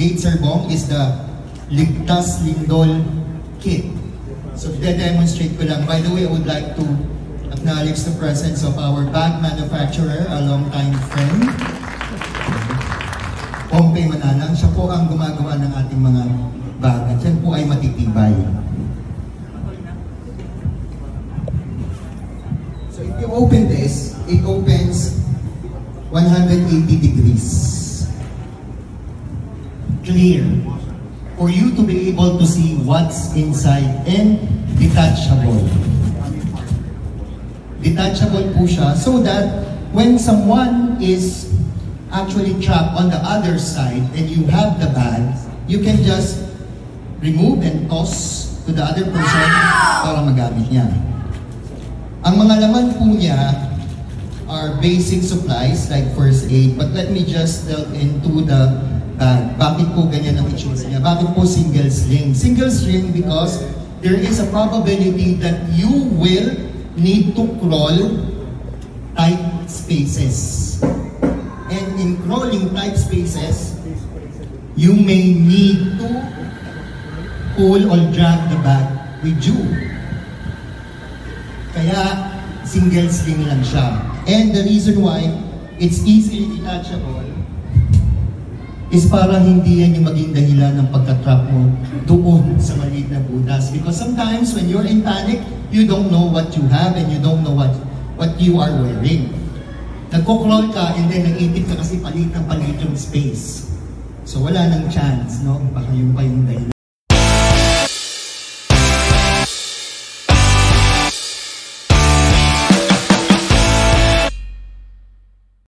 Gate Serbong is the Ligtas Lindol kit. So de-demonstrate ko lang. By the way, I would like to acknowledge the presence of our bag manufacturer, a long-time friend, Pompey Manalang. Siya po ang gumagawa ng ating mga bag at yan po ay matitibay. So if you open this, it opens 180 degrees. Clear. For you to be able to see what's inside and detachable. Detachable po siya so that when someone is actually trapped on the other side and you have the bag, you can just remove and toss to the other person para magamit niya. Ang mga laman po niya are basic supplies like first aid, but let me just delve into the bag. Bakit po ganyan ang itsura niya? Bakit po single sling? Single sling because there is a probability that you will need to crawl tight spaces. And in crawling tight spaces, you may need to pull or drag the bag with you. Kaya single sling lang siya. And the reason why it's easily detachable is para hindi yan yung maging dahilan ng pagka-trap mo doon sa maliit na butas. Because sometimes when you're in panic, you don't know what you have and you don't know what you are wearing. Nagko-crawl ka and then nag-itip ka kasi palit ng palit yung space. So wala nang chance, no? Baka yung pa yung dahilan.